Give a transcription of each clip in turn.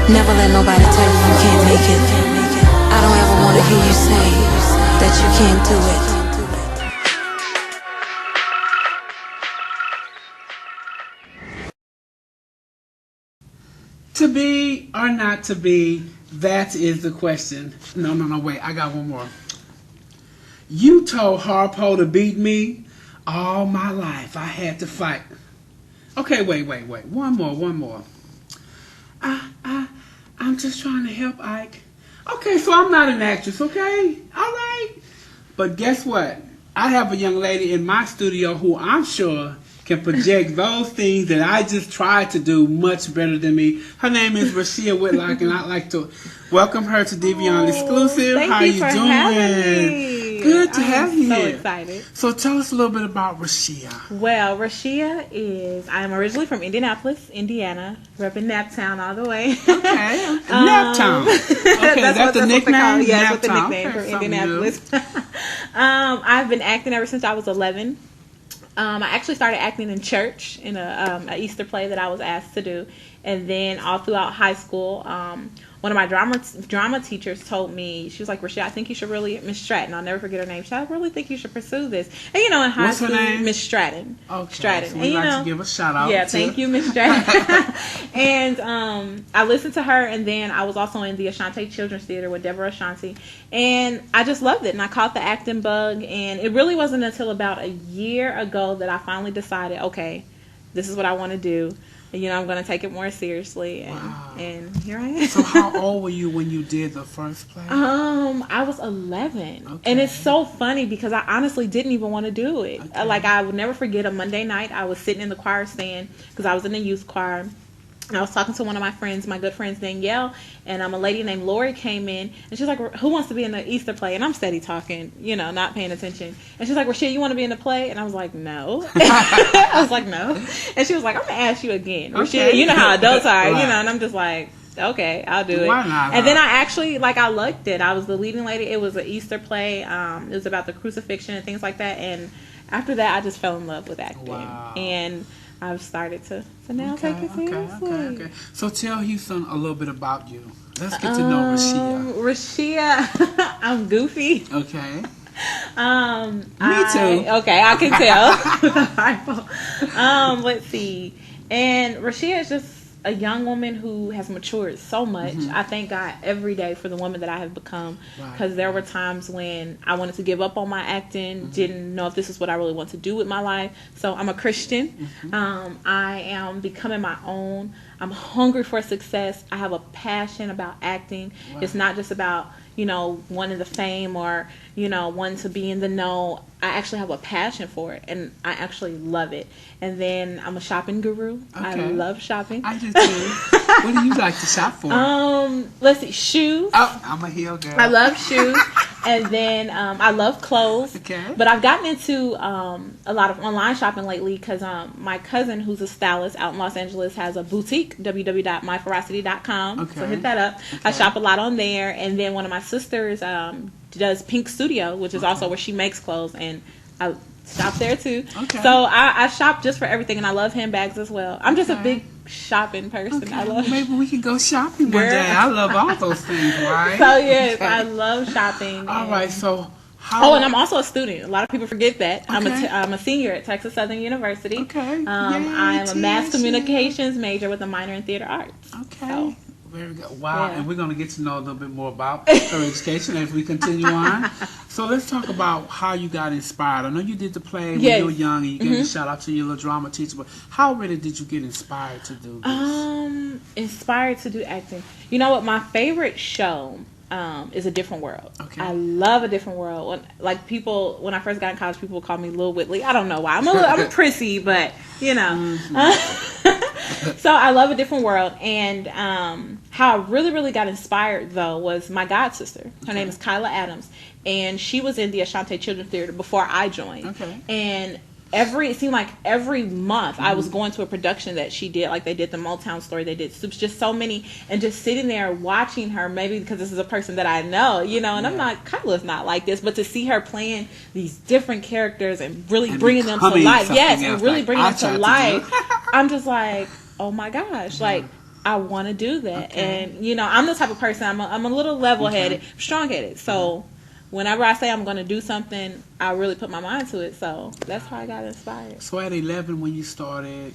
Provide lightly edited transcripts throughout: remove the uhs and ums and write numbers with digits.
Never let nobody tell you you can't make it. I don't ever want to hear you say that you can't do it. To be or not to be, that is the question. No, wait, I got one more. You told Harpo to beat me. All my life I had to fight. Okay, wait. One more. I'm just trying to help Ike. Okay, so I'm not an actress, okay? All right. But guess what? I have a young lady in my studio who I'm sure can project those things that I just tried to do much better than me. Her name is Rashia Whitlock, and I'd like to welcome her to Diva ONNE Exclusive. How you for doing? Having me. Good to have you so here. Excited. So tell us a little bit about Rashia. Well, Rashia I'm originally from Indianapolis, Indiana. Grew up in Naptown all the way. Okay. Naptown. Okay, that's the nickname? Yeah, that's what the nickname for Indianapolis. I've been acting ever since I was 11. I actually started acting in church in a Easter play that I was asked to do. And then all throughout high school, one of my drama teachers told me, she was like, Rashia, I think you should really, Miss Stratton, I'll never forget her name. She said, I really think you should pursue this. And in high What's school, her name? Miss Stratton. Okay, Stratton. so we'd like to give a shout out. Yeah, thank you, Miss Stratton. And I listened to her, and then I was also in the Ashanti Children's Theater with Deborah Ashanti. And I just loved it, and I caught the acting bug. And it really wasn't until about a year ago that I finally decided, okay, this is what I want to do. I'm going to take it more seriously, and here I am. So how old were you when you did the first play? I was 11, okay. And it's so funny because I honestly didn't even want to do it. Okay. I would never forget a Monday night. I was sitting in the choir stand because I was in the youth choir. And I was talking to one of my friends, my good friends, Danielle, and a lady named Lori came in, and she's like, who wants to be in the Easter play? And I'm steady talking, not paying attention. And she's like, Rashia, you want to be in the play? And I was like, no. I was like, no. And she was like, I'm going to ask you again. Okay. Rashia, you know how adults are, and I'm just like, okay, I'll do it. Why not? And then I actually, I liked it. I was the leading lady. It was an Easter play. It was about the crucifixion and things like that. And after that, I just fell in love with acting. Wow. And I've started to now take it seriously. Okay. So tell Houston a little bit about you. Let's get to know Rashia. Rashia, I'm goofy. Okay. Me too. Okay, I can tell. Let's see. And Rashia is just a young woman who has matured so much. I thank God every day for the woman that I have become, because there were times when I wanted to give up on my acting, didn't know if this is what I really want to do with my life. So I'm a Christian. I am becoming my own. I'm hungry for success. I have a passion about acting. It's not just about wanting the fame or wanting to be in the know. I actually have a passion for it, and I actually love it. And then I'm a shopping guru. Okay. I love shopping. I do too. What do you like to shop for? Let's see, shoes. Oh, I'm a heel girl. I love shoes. And then I love clothes. Okay. But I've gotten into a lot of online shopping lately because my cousin, who's a stylist out in Los Angeles, has a boutique, www.myferocity.com. Okay. So hit that up. Okay. I shop a lot on there. And then one of my sisters does Pink Studio, which is also where she makes clothes, and I shop there too. Okay. So I shop just for everything, and I love handbags as well. I'm just a big shopping person. Okay. I love. Maybe we can go shopping one day. I love all those things, right? So yes, I love shopping. All right, so. And I'm also a student. A lot of people forget that. Okay. I'm a senior at Texas Southern University. Okay. I am a mass communications major with a minor in theater arts. Okay. So. Very good. Wow. Yeah. And we're going to get to know a little bit more about her education as we continue on. So let's talk about how you got inspired. I know you did the play when you were young, and you gave a shout out to your little drama teacher, but how really did you get inspired to do this? Inspired to do acting. You know what? My favorite show is A Different World. Okay. I love A Different World. When I first got in college, people would call me Lil Whitley. I don't know why. I'm prissy, but So I love A Different World. And how I really, really got inspired, though, was my god sister. Her name is Kyla Adams. And she was in the Ashanti Children's Theater before I joined. Okay. And it seemed like every month I was going to a production that she did. Like they did the Motown Story, they did just so many, and just sitting there watching her, maybe because this is a person that I know, and I'm not, Kyla's not like this, but to see her playing these different characters and really bringing them to life. Yes, and really bringing them to life. I'm just like, oh my gosh, like I want to do that. Okay. And, you know, I'm the type of person, I'm a little level-headed, strong-headed. So whenever I say I'm going to do something, I really put my mind to it. So that's how I got inspired. So at 11, when you started,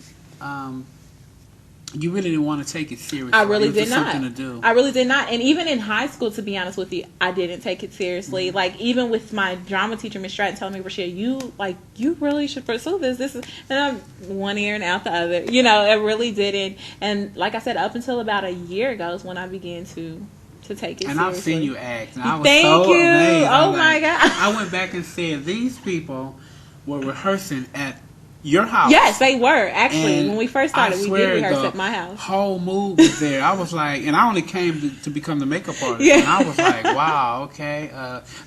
you really didn't want to take it seriously. I really it was did just not. Something to do. I really did not. And even in high school, to be honest with you, I didn't take it seriously. Mm-hmm. Like, even with my drama teacher, Miss Stratton, telling me, Rashia, you really should pursue this. This is, and I'm one ear and out the other. You know, it really didn't. And like I said, up until about a year ago is when I began to take it and seriously. I've seen you act. And I was Thank so you. amazed. Oh, my God. I went back and said, these people were rehearsing at your house. Yes, they were. Actually, And when we first started, I we swear did rehearse the at my house. whole mood was there. I was like, and I only came to become the makeup artist. Yeah. And I was like, wow, okay,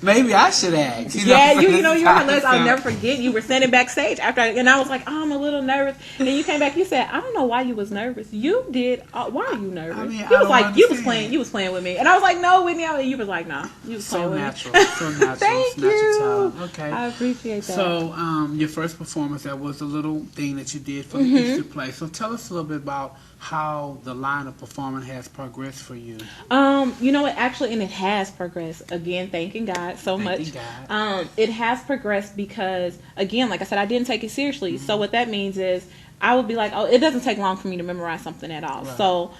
maybe I should act. Yeah, you know, This you were is hilarious. I'll how- never forget. You were standing backstage after, and I was like, oh, I'm a little nervous. And then you came back. You said, I don't know why you was nervous. You did. Why are you nervous? I mean, you I was don't like, understand. you was playing with me, and I was like, no, Whitney. You was like, nah, you was So playing natural, with me. so natural. Thank It's natural you. talent. Okay. I appreciate that. So, your first performance, that was a little thing that you did for the Easter play. So, tell us a little bit about how the line of performance has progressed for you. You know what? Actually, and it has progressed. Again, thanking God so Thanking much. God. It has progressed because, again, like I said, I didn't take it seriously. So what that means is I would be like, oh, it doesn't take long for me to memorize something at all. Right. So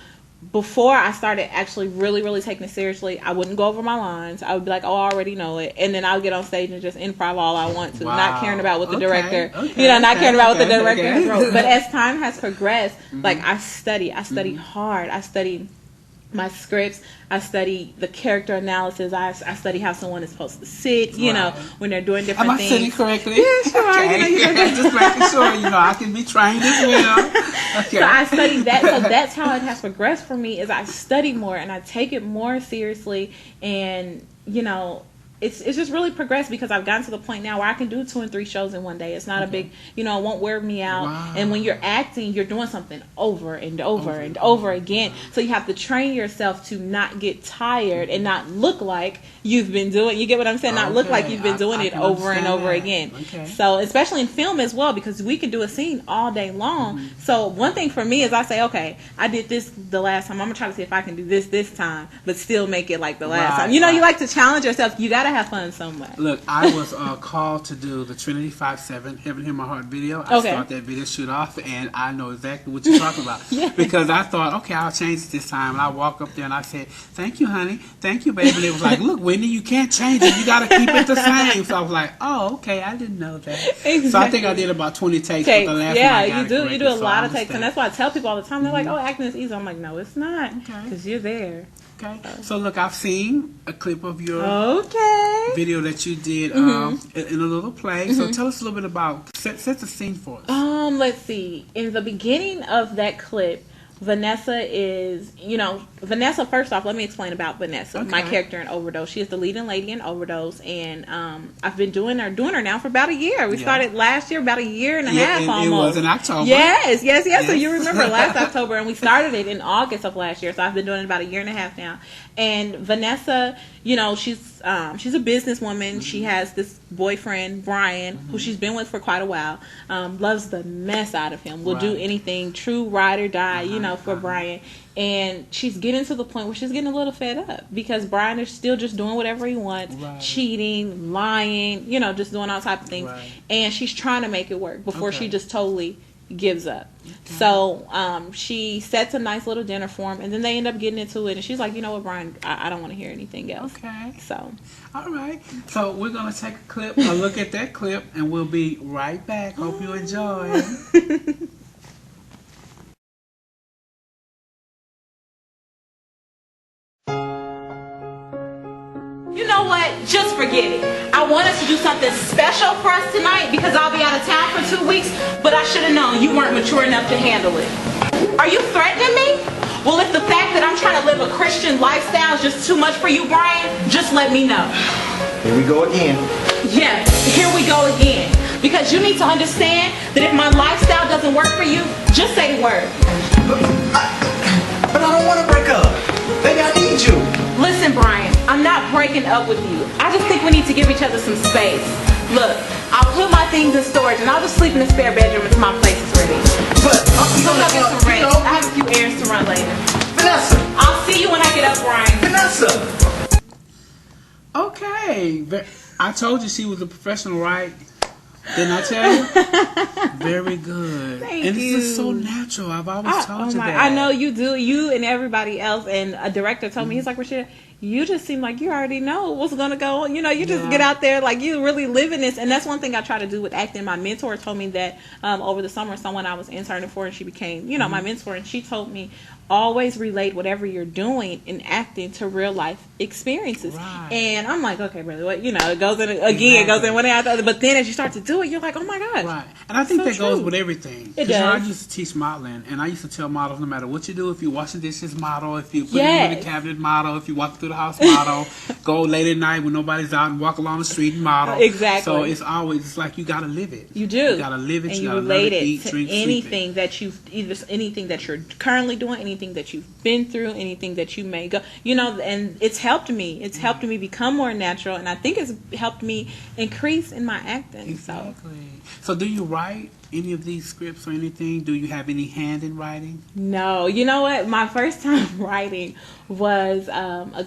before I started actually really, really taking it seriously, I wouldn't go over my lines. I would be like, oh, I already know it. And then I would get on stage and just improv all I want to, Wow. not caring about what the Okay, director, okay, not caring about what the okay, director okay. wrote. But as time has progressed, like I study hard. I study my scripts. I study the character analysis. I study how someone is supposed to sit, you know, Right. when they're doing different Am I things. sitting correctly? Yes, you are. Okay. You know, you're good. Just making sure, I can be trained as well. Okay. So I study that. So that's how it has progressed for me, is I study more and I take it more seriously. And, you know, it's just really progressed because I've gotten to the point now where I can do 2 and 3 shows in one day. It's not a big, it won't wear me out. Wow. And when you're acting, you're doing something over and over and over again. So you have to train yourself to not get tired and not look like you've been doing. You get what I'm saying? Not look like you've been doing I it can over and understand over that. again. Okay. So especially in film as well, because we can do a scene all day long. So one thing for me is I say, okay, I did this the last time. I'm gonna try to see if I can do this time, but still make it like the last Right, time. You know, right. you like to challenge yourself. You gotta have fun somewhere. Look, I was called to do the Trinity 5-7 Heaven Hear My Heart video. I Okay. started that video shoot off, and I know exactly what you're talking about. Yeah. Because I thought, okay, I'll change it this time. And I walk up there and I said, thank you, honey. Thank you, baby. And it was like, look, Whitney, you can't change it. You got to keep it the same. So I was like, oh, okay, I didn't know that. Exactly. So I think I did about 20 takes. But the last Yeah, one I got you it do. You correctly, do a so lot I of takes, and understand. that's why I tell people all the time. They're like, "Oh, acting is easy." I'm like, "No, it's not, Okay. because you're there." Okay. So look, I've seen a clip of your Okay. video that you did in a little play. So tell us a little bit about, set the scene for us. Let's see. In the beginning of that clip, Vanessa is, Vanessa, first off, let me explain about Vanessa, my Okay. character in Overdose. She is the leading lady in Overdose, and I've been doing her now for about a year. We Yeah. started last year, about a year and a Yeah, half it almost. was in October. Yes. So Yes. you remember last October, and we started it in August of last year. So I've been doing it about a year and a half now. And Vanessa, she's a businesswoman. She has this boyfriend, Brian, who she's been with for quite a while. Loves the mess out of him. Will do Right. anything. True ride or die, for Brian. And she's getting to the point where she's getting a little fed up because Brian is still just doing whatever he wants, Right. cheating, lying, just doing all type of things. Right. And she's trying to make it work before Okay. she just totally gives up. So she sets a nice little dinner for him, and then they end up getting into it. And she's like, you know what, Brian, I don't want to hear anything else. Okay. So All right. So we're going to take a look at that clip, and we'll be right back. Hope you enjoy. You know what? Just forget it. I wanted to do something special for us tonight because I'll be out of town for 2 weeks, but I should have known you weren't mature enough to handle it. Are you threatening me? Well, if the fact that I'm trying to live a Christian lifestyle is just too much for you, Brian, just let me know. Here we go again. Yeah, here we go again. Because you need to understand that if my lifestyle doesn't work for you, just say the word. But I don't want to break up. Baby, I need you. Listen, Brian, I'm not breaking up with you. I just think we need to give each other some space. Look, I'll put my things in storage and I'll just sleep in the spare bedroom until my place is ready. ready. But I'm gonna get some rest. I have a few errands to run later. Vanessa, I'll see you when I get up, Brian. Vanessa. Okay. I told you she was a professional, right? Didn't I tell you? Very good. Thank and you. this is so natural. I've always told you that. I know you do. You and everybody else. And a director told me, he's like, Rashia, you just seem like you already know what's going to go on. You know, you just get out there like you really living this. And that's one thing I try to do with acting. My mentor told me that over the summer, someone I was interning for, and she became, you know, my mentor. And she told me, always relate whatever you're doing in acting to real life experiences. Right. And I'm like, okay, brother, what, you know, it goes in again, it goes in one after the other. But then as you start to do it, you're like, oh my gosh. Right. And I think So that goes true. with everything. It 'Cause, you know, I does. used to teach modeling, and I used to tell models, no matter what you do, if you wash the dishes, model. If you put Yes. in the cabinet, model. If you walk through the house, model. Go late at night when nobody's out and walk along the street and model. Exactly. So it's always, it's like you got to live it. You do. You got to live it. And you you got to relate live it, it eat, to drink, sleep anything it. that you've either anything that you're currently doing, anything that you've been through, anything that you may go. You know, and it's helped me. It's helped me become more natural, and I think it's helped me increase in my acting. Exactly. So do you write any of these scripts or anything? Do you have any hand in writing? No, you know what? My first time writing was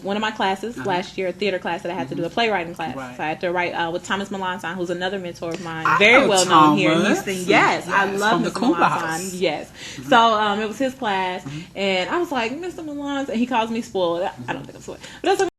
one of my classes last year, a theater class that I had to do, a playwriting class. Right. So I had to write with Thomas Melanson, who's another mentor of mine, I very know well known here in Thomas. Houston. Yes, I Yes, love from the Mr. Cuba Melanson. House. Yes. So it was his class, and I was like, Mr. Melanson, and he calls me spoiled. I don't think I'm spoiled, but that's okay.